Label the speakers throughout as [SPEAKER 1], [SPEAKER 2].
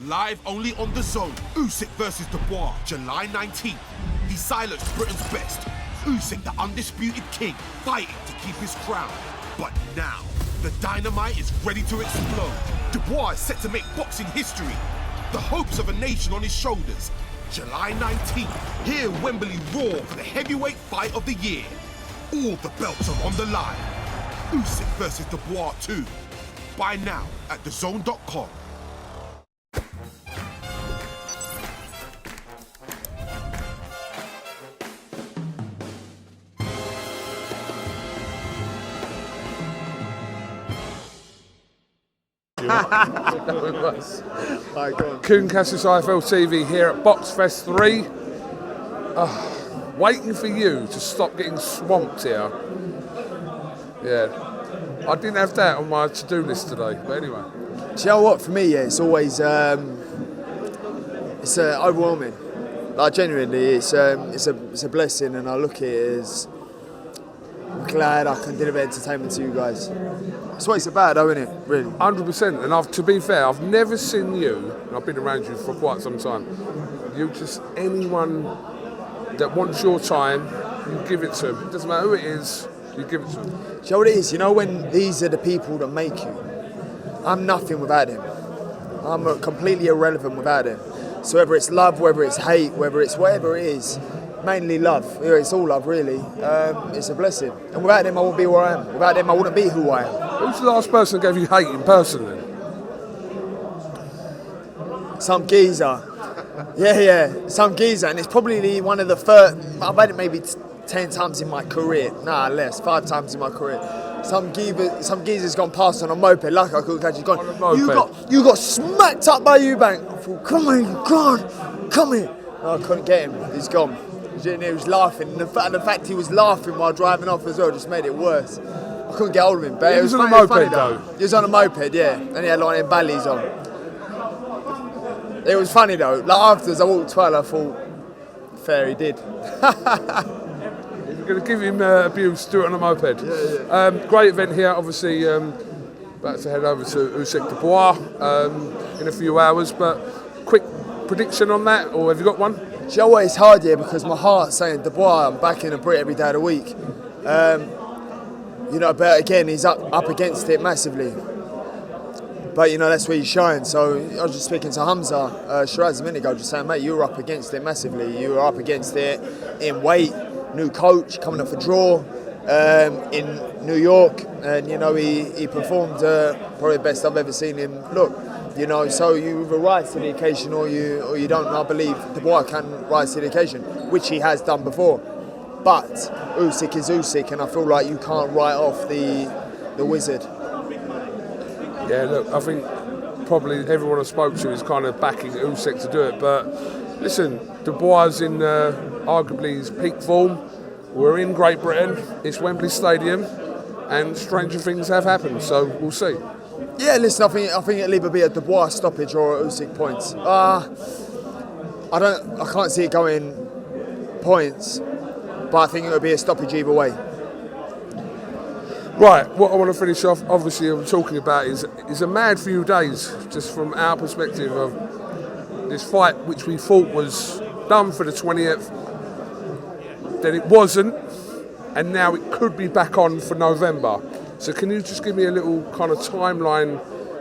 [SPEAKER 1] Live only on The Zone. Usyk versus Dubois, July 19th. He silenced Britain's best. Usyk, the undisputed king, fighting to keep his crown. But now, the dynamite is ready to explode. Dubois is set to make boxing history. The hopes of a nation on his shoulders. July 19th, here Wembley roar for the heavyweight fight of the year. All the belts are on the line. Usyk versus Dubois 2. Buy now at thezone.com.
[SPEAKER 2] Kuhn Cassius IFLTV here at Boxfest 3. Waiting for you to stop getting swamped here. Yeah, I didn't have that on my to-do list today, but anyway.
[SPEAKER 3] Do you know what, for me, it's always, it's overwhelming. Like, genuinely, it's a blessing, and I look at it as, I'm glad I can deliver entertainment to you guys. That's what it's about, though, isn't it? Really.
[SPEAKER 2] 100%. And to be fair, I've never seen you, and I've been around you for quite some time. You just, anyone that wants your time, you give it to them. It doesn't matter who it is, you give it to them.
[SPEAKER 3] Do you know what it is? You know when these are the people that make you? I'm nothing without them. I'm completely irrelevant without them. So whether it's love, whether it's hate, whether it's whatever it is, mainly love. It's all love, really. It's a blessing. And without them, I wouldn't be where I am. Without them, I wouldn't be who I am.
[SPEAKER 2] Who's the last person that gave you hate in person then?
[SPEAKER 3] Some geezer. Yeah. Some geezer. And it's probably one of the first, I've had it maybe 10 times in my career. Nah, less. 5 times in my career. Some geezer's gone past on a moped. Like I couldn't catch. He's gone. You got smacked up by Eubank. I thought, come on, come here. No, I couldn't get him. He's gone. He was laughing. And the fact he was laughing while driving off as well just made it worse. I couldn't get hold of him. But
[SPEAKER 2] he was on a moped though.
[SPEAKER 3] He was on a moped, yeah. And he had like them ballies on. It was funny though. Like afterwards, I walked well. I thought, fair, he did.
[SPEAKER 2] If you're going to give him abuse, do it on a moped.
[SPEAKER 3] Yeah.
[SPEAKER 2] Great event here. Obviously, about to head over to Usyk-Dubois in a few hours. But quick prediction on that, or have you got one?
[SPEAKER 3] Do you know what? It's hard here because my heart's saying Dubois. I'm backing a Brit every day of the week. But again, he's up against it massively. But, that's where he shines. So I was just speaking to Hamza Shiraz a minute ago, just saying, mate, you were up against it massively. You were up against it in weight, new coach, coming up for draw in New York. And, he performed probably the best I've ever seen him look. So you either rise to the occasion or you don't. And I believe Dubois can rise to the occasion, which he has done before. But Usyk is Usyk, and I feel like you can't write off the wizard.
[SPEAKER 2] Yeah, look, I think probably everyone I spoke to is kind of backing Usyk to do it. But listen, Dubois is in arguably his peak form. We're in Great Britain. It's Wembley Stadium, and stranger things have happened. So we'll see.
[SPEAKER 3] Yeah, listen, I think it'll either be a Dubois stoppage or a Usyk points. I can't see it going points, but I think it'll be a stoppage either way.
[SPEAKER 2] Right, what I want to finish off, obviously, I'm talking about is a mad few days, just from our perspective of this fight, which we thought was done for the 20th. Then it wasn't, and now it could be back on for November. So can you just give me a little kind of timeline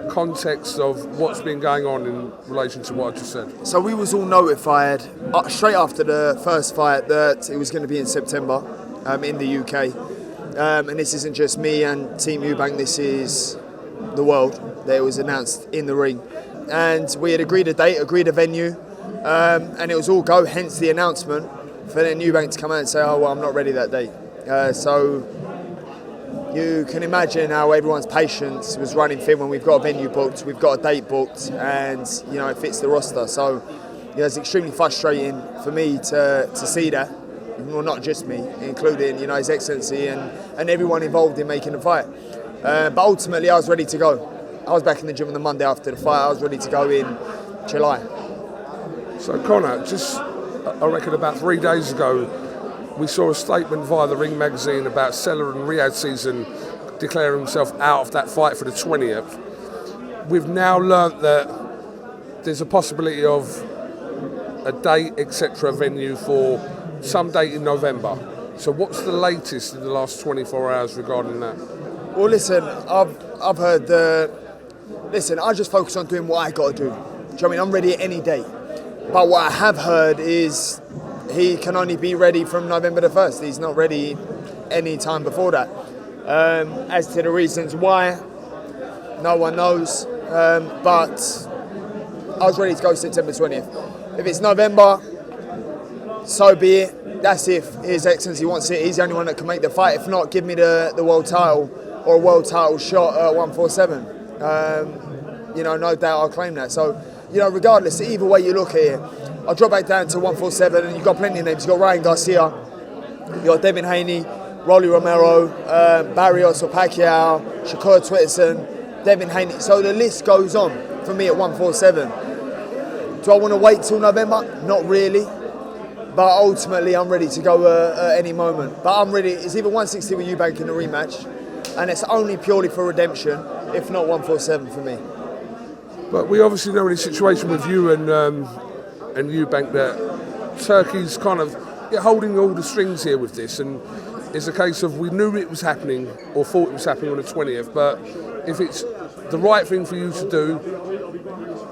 [SPEAKER 2] context of what's been going on in relation to what I just said?
[SPEAKER 3] So we was all notified straight after the first fight that it was going to be in September in the UK. And this isn't just me and Team Eubank, this is the world. That it was announced in the ring. And we had agreed a date, agreed a venue, and it was all go, hence the announcement, for then Eubank to come out and say, oh, well, I'm not ready that date. So you can imagine how everyone's patience was running thin when we've got a venue booked, we've got a date booked, and it fits the roster. So it's extremely frustrating for me to see that. Well, not just me, including His Excellency and everyone involved in making the fight. But ultimately, I was ready to go. I was back in the gym on the Monday after the fight. I was ready to go in July.
[SPEAKER 2] So Conor, just I reckon about 3 days ago, we saw a statement via the Ring magazine about Seller and Riyadh season declaring himself out of that fight for the 20th. We've now learnt that there's a possibility of a date, etc., venue for some date in November. So what's the latest in the last 24 hours regarding that?
[SPEAKER 3] Well, listen, I've heard listen, I just focus on doing what I got to do. Do you know what I mean? I'm ready at any date. But what I have heard is he can only be ready from November the 1st. He's not ready any time before that. As to the reasons why, no one knows. But I was ready to go September 20th. If it's November, so be it. That's if His Excellency wants it. He's the only one that can make the fight. If not, give me the world title or a world title shot at 147. No doubt I'll claim that. So, regardless, either way you look at it, I'll drop back down to 147, and you've got plenty of names. You've got Ryan Garcia, you've got Devin Haney, Rolly Romero, Barrios or Pacquiao, Shakur Twitterson, Devin Haney. So the list goes on for me at 147. Do I want to wait till November? Not really. But ultimately, I'm ready to go at any moment. But I'm ready. It's either 160 with Eubank in the rematch, and it's only purely for redemption, if not 147 for me.
[SPEAKER 2] But we obviously know in the situation with you and Eubank that Turkey's kind of holding all the strings here with this, and it's a case of we knew it was happening or thought it was happening on the 20th, but if it's the right thing for you to do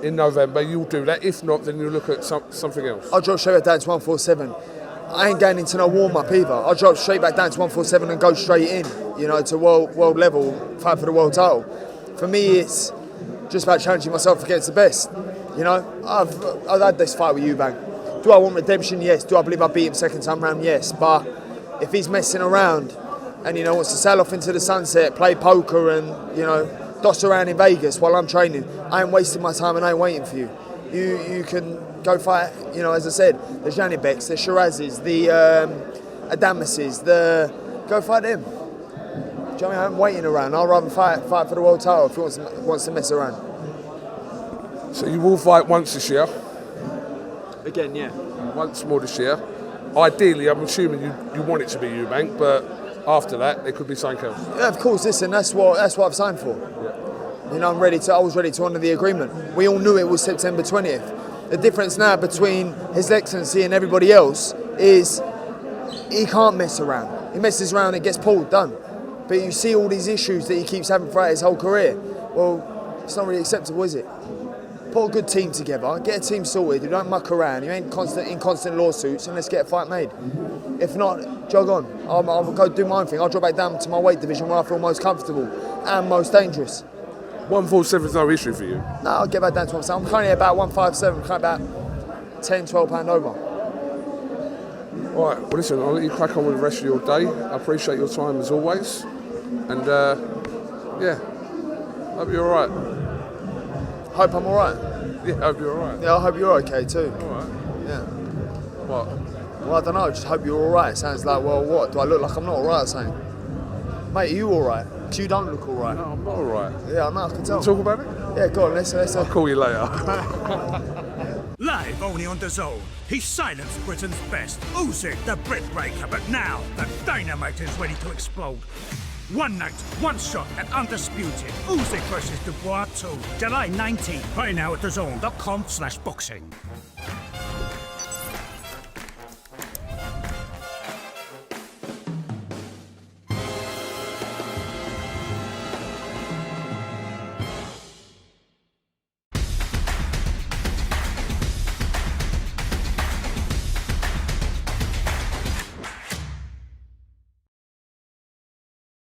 [SPEAKER 2] in November, you'll do that. If not, then you'll look at something else.
[SPEAKER 3] I'll drop straight back down to 147. I ain't going into no warm-up either. I'll drop straight back down to 147 and go straight in, to world level, fight for the world title. For me, it's just about challenging myself against the best. I've had this fight with Eubank. Do I want redemption? Yes. Do I believe I beat him second time round? Yes. But if he's messing around and wants to sail off into the sunset, play poker and doss around in Vegas while I'm training, I ain't wasting my time and I ain't waiting for you. You can go fight. As I said, the Janibeks, the Shirazis, the Adamases, go fight them. Do you know what I mean? I'm waiting around. I'll rather fight for the world title if he wants to mess around.
[SPEAKER 2] So you will fight once this year?
[SPEAKER 3] Again, yeah.
[SPEAKER 2] Once more this year. Ideally, I'm assuming you want it to be Eubank, but after that, it could be something else.
[SPEAKER 3] Yeah, of course. Listen, that's what I've signed for. Yeah. I was ready to honour the agreement. We all knew it was September 20th. The difference now between His Excellency and everybody else is he can't mess around. He messes around, it gets pulled, done. But you see all these issues that he keeps having throughout his whole career. Well, it's not really acceptable, is it? Put a good team together, get a team sorted, you don't muck around, you ain't in constant lawsuits, and let's get a fight made. If not, jog on. I'll go do my own thing. I'll drop back down to my weight division where I feel most comfortable and most dangerous.
[SPEAKER 2] 147 is no issue for you?
[SPEAKER 3] No, I'll get back down to 147. I'm currently about 157, currently about 10, 12 pound over.
[SPEAKER 2] All right, well listen, I'll let you crack on with the rest of your day. I appreciate your time as always. And hope you're all right.
[SPEAKER 3] Hope I'm all right.
[SPEAKER 2] Yeah, I hope you're all right.
[SPEAKER 3] Yeah, I hope you're okay too.
[SPEAKER 2] All right.
[SPEAKER 3] Yeah.
[SPEAKER 2] What?
[SPEAKER 3] Well, I don't know, just hope you're all right. It sounds like, well, what? Do I look like I'm not all right or something? Mate, are you all right? Because you don't look all right.
[SPEAKER 2] No, I'm not all right.
[SPEAKER 3] Yeah, I know, I can tell.
[SPEAKER 2] Talk about it?
[SPEAKER 3] Yeah, go on, let's
[SPEAKER 2] I'll call you later.
[SPEAKER 4] Live only on DAZN, he silenced Britain's best. Usyk, the Brit breaker, but now the dynamite is ready to explode. One night, one shot at Undisputed. Usyk versus Dubois 2, July 19th. Buy now at DAZN.com/boxing.